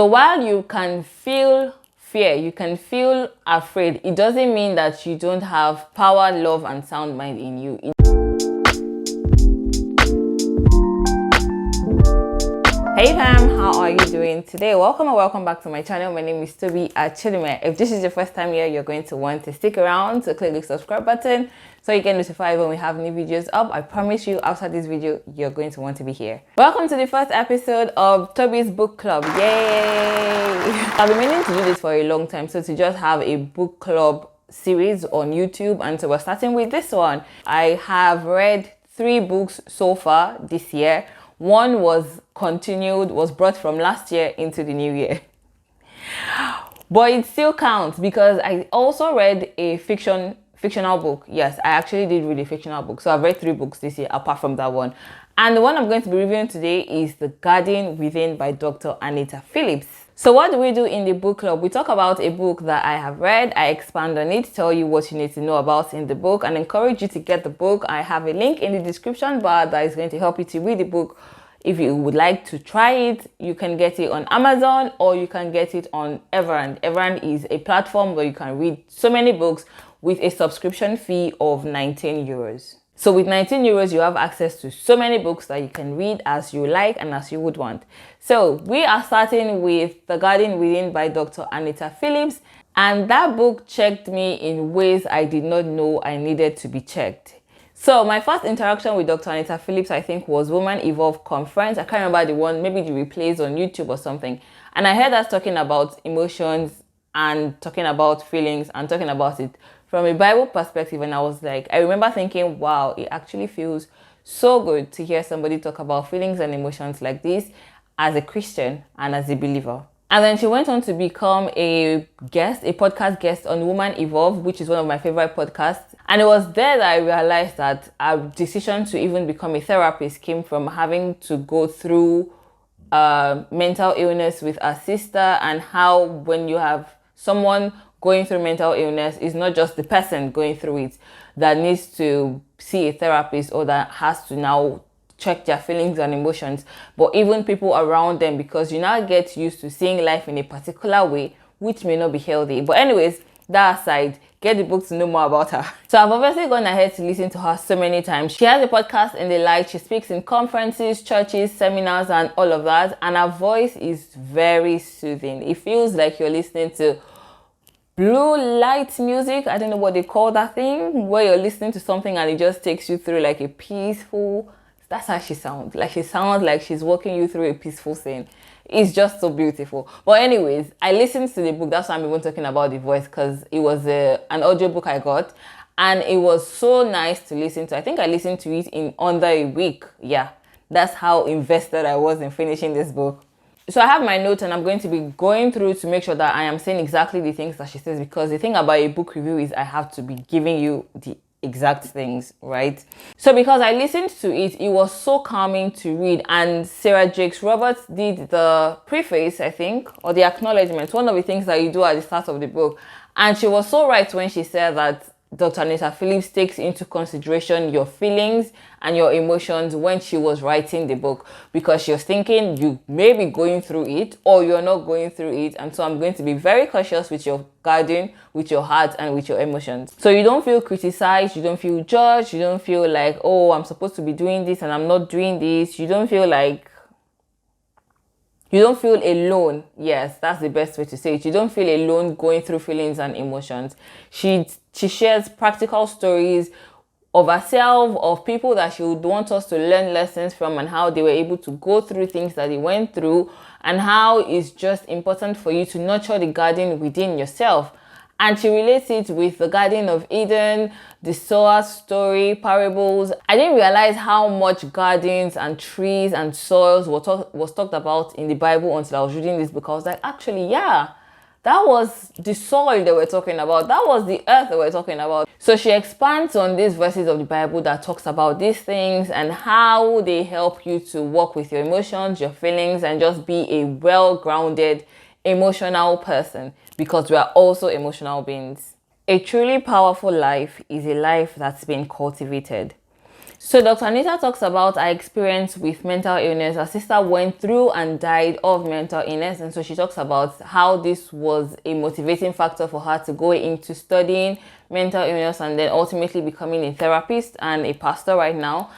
while you can feel fear, you can feel afraid, it doesn't mean that you don't have power, love, and sound mind in you. Hey fam, how are you doing today? Welcome back to my channel. My name is Tobi Achudume. If this is your first time here, you're going to want to stick around, so click the subscribe button so you get notified when we have new videos up. I promise you, after this video, you're going to want to be here. Welcome to the first episode of Tobi's book club. Yay! I've been meaning to do this for a long time, so to just have a book club series on YouTube, and so we're starting with this one. I have read 3 books so far this year. One was brought from last year into the new year. But it still counts because I also read a fictional book. Yes, I actually did read a fictional book. So I've read 3 books this year apart from that one. And the one I'm going to be reviewing today is The Garden Within by Dr. Anita Phillips. So what do we do in the book club? We talk about a book that I have read, I expand on it, tell you what you need to know about in the book, and encourage you to get the book. I have a link in the description bar that is going to help you to read the book. If you would like to try it, you can get it on Amazon or you can get it on Affirm. Affirm is a platform where you can read so many books with a subscription fee of 19 euros. So with 19 euros, you have access to so many books that you can read as you like and as you would want. So we are starting with The Garden Within by Dr. Anita Phillips. And that book checked me in ways I did not know I needed to be checked. So my first interaction with Dr. Anita Phillips, I think, was Woman Evolve Conference. I can't remember the one, maybe the replays on YouTube or something. And I heard us talking about emotions and talking about feelings and talking about it from a Bible perspective. And I was like, I remember thinking, wow, it actually feels so good to hear somebody talk about feelings and emotions like this as a Christian and as a believer. And then she went on to become a podcast guest on Woman Evolve, which is one of my favorite podcasts. And it was there that I realized that our decision to even become a therapist came from having to go through mental illness with our sister, and how when you have someone going through mental illness, it's not just the person going through it that needs to see a therapist or that has to now check their feelings and emotions, but even people around them, because you now get used to seeing life in a particular way, which may not be healthy. But anyways, that aside, get the book to know more about her. So I've obviously gone ahead to listen to her so many times. She has a podcast in the light. She speaks in conferences, churches, seminars, and all of that. And her voice is very soothing. It feels like you're listening to blue light music. I don't know what they call that thing, where you're listening to something and it just takes you through like a peaceful. That's how she sounds. Like she sounds like she's walking you through a peaceful scene. It's just so beautiful. But anyways, I listened to the book. That's why I'm even talking about the voice, because it was an audiobook I got. And it was so nice to listen to. I think I listened to it in under a week. Yeah, that's how invested I was in finishing this book. So I have my notes and I'm going to be going through to make sure that I am saying exactly the things that she says, because the thing about a book review is I have to be giving you the exact things, right? So because I listened to it, it was so calming to read. And Sarah Jakes Roberts did the preface, I think, or the acknowledgement, one of the things that you do at the start of the book. And she was so right when she said that Dr. Anita Phillips takes into consideration your feelings and your emotions when she was writing the book, because she was thinking you may be going through it or you're not going through it. And so I'm going to be very cautious with your garden, with your heart, and with your emotions. So you don't feel criticized, you don't feel judged, you don't feel like, oh, I'm supposed to be doing this and I'm not doing this. You don't feel alone. Yes, that's the best way to say it. You don't feel alone going through feelings and emotions. She shares practical stories of herself, of people that she would want us to learn lessons from, and how they were able to go through things that they went through, and how it's just important for you to nurture the garden within yourself. And she relates it with the Garden of Eden, the sower's story, parables. I didn't realize how much gardens and trees and soils was talked about in the Bible until I was reading this book. I was like, actually, yeah, that was the soil they were talking about. That was the earth they were talking about. So she expands on these verses of the Bible that talks about these things and how they help you to work with your emotions, your feelings, and just be a well-grounded, emotional person, because we are also emotional beings. A truly powerful life is a life that's been cultivated. So Dr. Anita talks about her experience with mental illness. Her sister went through and died of mental illness, and so she talks about how this was a motivating factor for her to go into studying mental illness and then ultimately becoming a therapist and a pastor right now.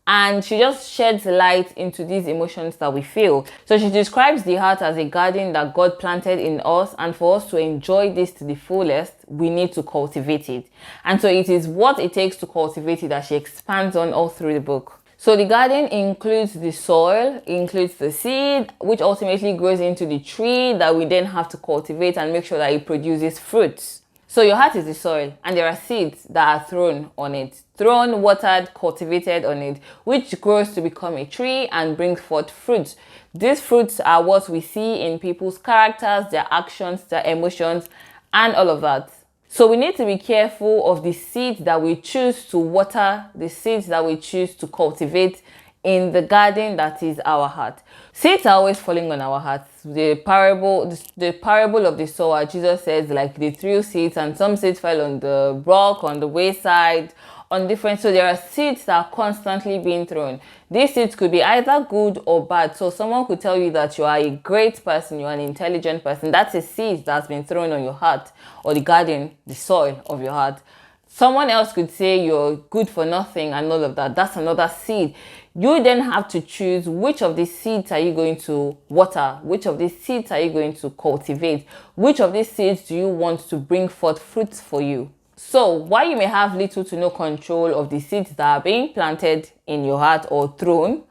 And she just sheds light into these emotions that we feel. So she describes the heart as a garden that God planted in us, and for us to enjoy this to the fullest, we need to cultivate it. And so it is what it takes to cultivate it that she expands on all through the book. So the garden includes the soil, includes the seed, which ultimately grows into the tree that we then have to cultivate and make sure that it produces fruits. So your heart is the soil, and there are seeds that are thrown on it, thrown, watered, cultivated on it, which grows to become a tree and brings forth fruits. These fruits are what we see in people's characters, their actions, their emotions, and all of that. So we need to be careful of the seeds that we choose to water, the seeds that we choose to cultivate in the garden that is our heart. Seeds are always falling on our hearts. The parable of the sower, Jesus says, like, they threw seeds, and some seeds fell on the rock, on the wayside, on different. So there are seeds that are constantly being thrown. These seeds could be either good or bad. So someone could tell you that you are a great person, you are an intelligent person. That's a seed that's been thrown on your heart, or the garden, the soil of your heart. Someone else could say you're good for nothing and all of that. That's another seed. You then have to choose which of these seeds are you going to water, which of these seeds are you going to cultivate, which of these seeds do you want to bring forth fruits for you. So while you may have little to no control of the seeds that are being planted in your heart or thrown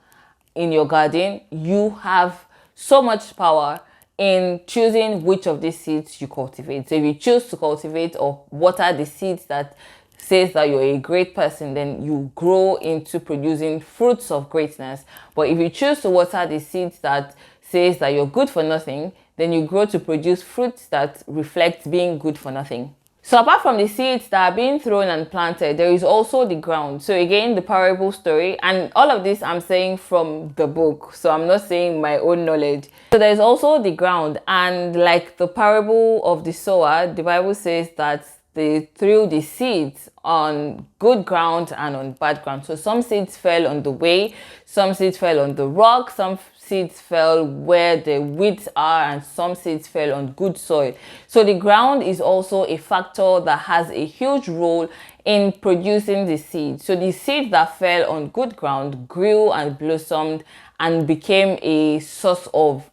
in your garden, you have so much power in choosing which of these seeds you cultivate. So if you choose to cultivate or water the seeds that says that you're a great person, then you grow into producing fruits of greatness. But if you choose to water the seeds that says that you're good for nothing, then you grow to produce fruits that reflect being good for nothing. So apart from the seeds that are being thrown and planted, there is also the ground. So again, the parable story, and all of this I'm saying from the book, so I'm not saying my own knowledge. So there's also the ground, and like the parable of the sower, the Bible says that they threw the seeds on good ground and on bad ground. So some seeds fell on the way, some seeds fell on the rock, some seeds fell where the weeds are, and some seeds fell on good soil. So the ground is also a factor that has a huge role in producing the seeds. So the seeds that fell on good ground grew and blossomed and became a source of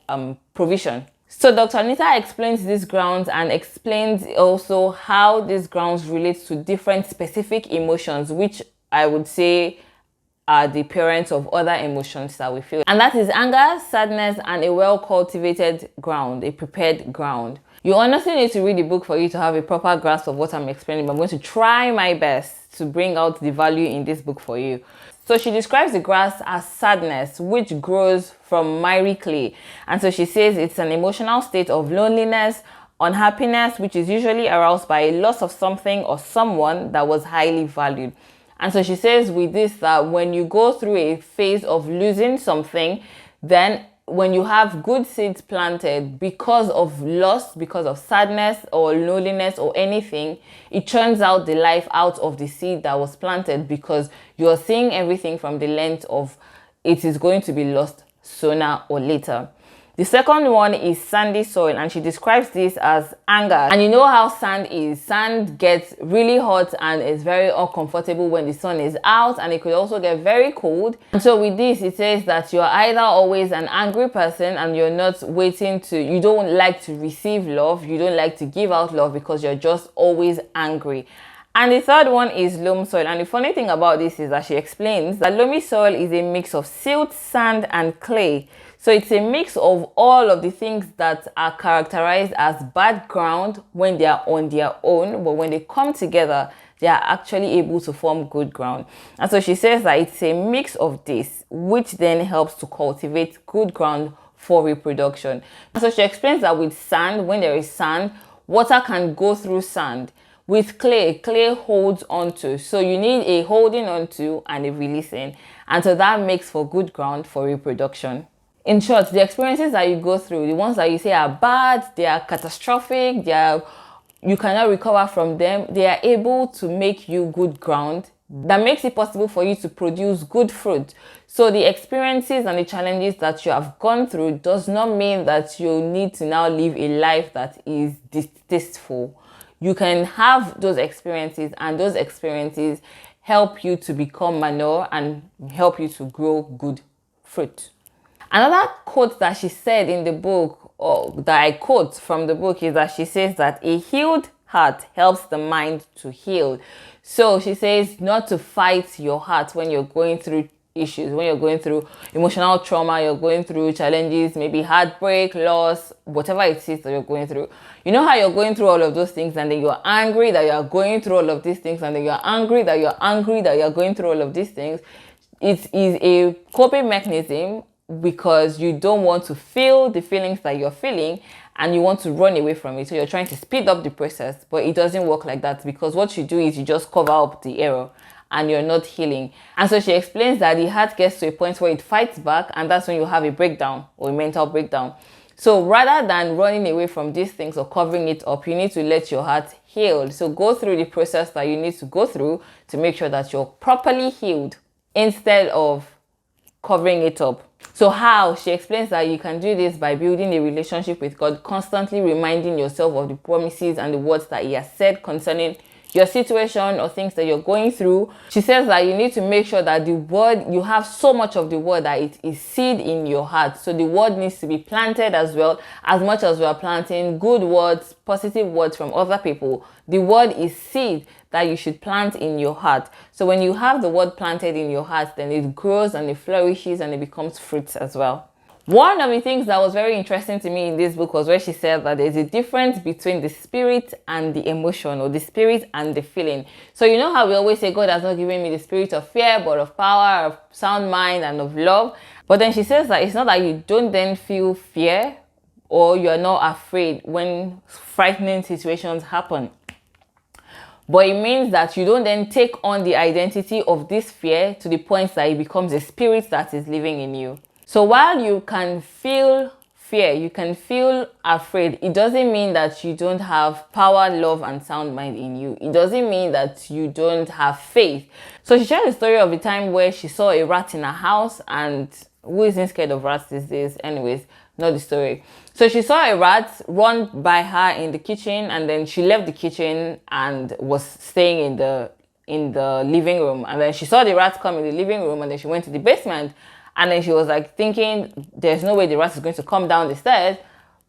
provision. So Dr. Anita explains these grounds and explains also how these grounds relate to different specific emotions, which I would say are the parents of other emotions that we feel. And that is anger, sadness, and a well-cultivated ground, a prepared ground. You honestly need to read the book for you to have a proper grasp of what I'm explaining, but I'm going to try my best to bring out the value in this book for you. So she describes the grass as sadness, which grows from miry clay. And so she says it's an emotional state of loneliness, unhappiness, which is usually aroused by a loss of something or someone that was highly valued. And so she says with this that when you go through a phase of losing something, then when you have good seeds planted because of loss, because of sadness or loneliness or anything, it churns out the life out of the seed that was planted, because you're seeing everything from the lens of it is going to be lost sooner or later. The second one is sandy soil, and she describes this as anger. And you know how sand is. Sand gets really hot and is very uncomfortable when the sun is out, and it could also get very cold. And so with this, it says that you're either always an angry person and you're not waiting to, you don't like to receive love, you don't like to give out love because you're just always angry. And the third one is loam soil. And the funny thing about this is that she explains that loamy soil is a mix of silt, sand, and clay. So it's a mix of all of the things that are characterized as bad ground when they are on their own, but when they come together, they are actually able to form good ground. And so she says that it's a mix of this, which then helps to cultivate good ground for reproduction. And so she explains that with sand, when there is sand, water can go through sand. With clay, clay holds onto. So you need a holding onto and a releasing. And so that makes for good ground for reproduction. In short, the experiences that you go through, the ones that you say are bad, they are catastrophic, you cannot recover from them, they are able to make you good ground that makes it possible for you to produce good fruit. So the experiences and the challenges that you have gone through does not mean that you need to now live a life that is distasteful. You can have those experiences, and those experiences help you to become manure and help you to grow good fruit. Another quote that she said in the book, or that I quote from the book, is that she says that a healed heart helps the mind to heal. So she says not to fight your heart when you're going through issues, when you're going through emotional trauma, you're going through challenges, maybe heartbreak, loss, whatever it is that you're going through. You know how you're going through all of those things, and then you're angry that you're going through all of these things, and then you're angry that you're going through all of these things. It is a coping mechanism because you don't want to feel the feelings that you're feeling and you want to run away from it. So you're trying to speed up the process, but it doesn't work like that, because what you do is you just cover up the error and you're not healing. And so she explains that the heart gets to a point where it fights back, and that's when you have a breakdown or a mental breakdown. So rather than running away from these things or covering it up, you need to let your heart heal. So go through the process that you need to go through to make sure that you're properly healed instead of covering it up. So how? She explains that you can do this by building a relationship with God, constantly reminding yourself of the promises and the words that He has said concerning your situation or things that you're going through. She says that you need to make sure that the word, you have so much of the word that it is seed in your heart. So the word needs to be planted as well, as much as we are planting good words, positive words from other people. The word is seed that you should plant in your heart. So when you have the word planted in your heart, then it grows and it flourishes and it becomes fruits as well. One of the things that was very interesting to me in this book was where she said that there's a difference between the spirit and the emotion, or the spirit and the feeling. So you know how we always say God has not given me the spirit of fear, but of power, of sound mind, and of love. But then she says that it's not that you don't then feel fear or you're not afraid when frightening situations happen. But it means that you don't then take on the identity of this fear to the point that it becomes a spirit that is living in you. So while you can feel fear, you can feel afraid, it doesn't mean that you don't have power, love, and sound mind in you. It doesn't mean that you don't have faith. So she shared the story of a time where she saw a rat in her house, and who isn't scared of rats these days? Anyways, not the story. So she saw a rat run by her in the kitchen, and then she left the kitchen and was staying in the living room. And then she saw the rat come in the living room, and then she went to the basement. And then she was like thinking, there's no way the rat is going to come down the stairs.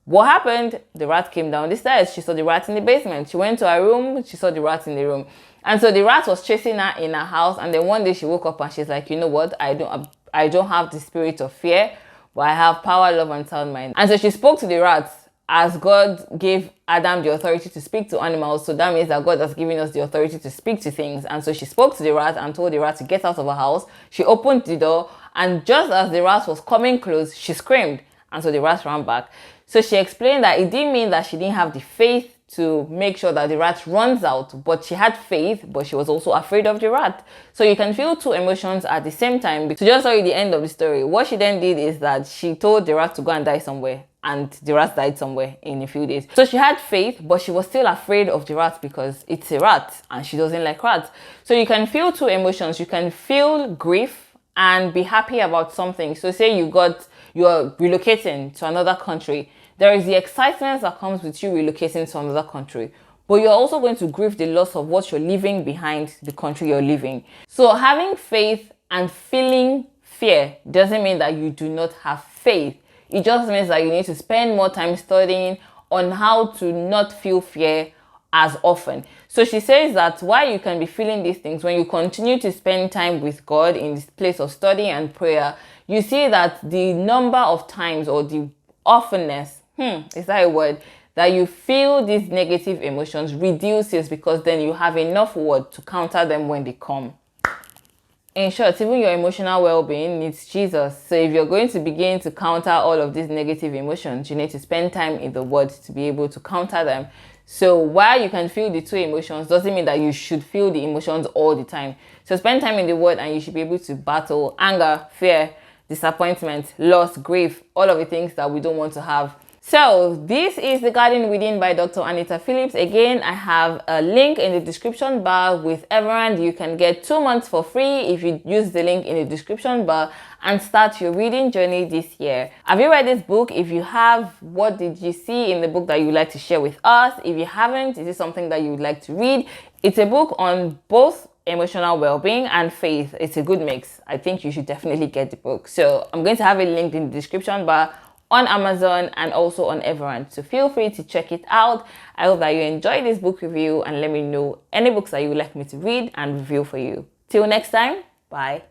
What happened? The rat came down the stairs. She saw the rat in the basement. She went to her room. She saw the rat in the room. And so the rat was chasing her in her house. And then one day she woke up and she's like, you know what? I don't have the spirit of fear, but I have power, love, and sound mind. And so she spoke to the rat, as God gave Adam the authority to speak to animals. So that means that God has given us the authority to speak to things. And so she spoke to the rat and told the rat to get out of her house. She opened the door, and just as the rat was coming close, she screamed. And so the rat ran back. So she explained that it didn't mean that she didn't have the faith to make sure that the rat runs out, but she had faith, but she was also afraid of the rat. So you can feel two emotions at the same time. So just sorry, the end of the story. What she then did is that she told the rat to go and die somewhere, and the rat died somewhere in a few days. So she had faith, but she was still afraid of the rat because it's a rat and she doesn't like rats. So you can feel two emotions. You can feel grief and be happy about something. So say you're relocating to another country. There is the excitement that comes with you relocating to another country, but you're also going to grieve the loss of what you're leaving behind, the country you're living. So having faith and feeling fear doesn't mean that you do not have faith. It just means that you need to spend more time studying on how to not feel fear as often. So she says that while you can be feeling these things, when you continue to spend time with God in this place of study and prayer, you see that the number of times, or the offenness, is that a word, that you feel these negative emotions reduces, because then you have enough word to counter them when they come. In short, even your emotional well-being needs Jesus. So if you're going to begin to counter all of these negative emotions, you need to spend time in the word to be able to counter them. So while you can feel the two emotions, doesn't mean that you should feel the emotions all the time. So spend time in the word and you should be able to battle anger, fear, disappointment, loss, grief, all of the things that we don't want to have So this is The Garden Within by Dr. Anita Phillips. Again, I have a link in the description bar with Everand. You can get 2 months for free if you use the link in the description bar and start your reading journey this year. Have you read this book? If you have, what did you see in the book that you would like to share with us? If you haven't, is this something that you would like to read? It's a book on both emotional well-being and faith. It's a good mix. I think you should definitely get the book. So I'm going to have it linked in the description bar on Amazon and also on Everand. So feel free to check it out. I hope that you enjoyed this book review and let me know any books that you would like me to read and review for you. Till next time, bye.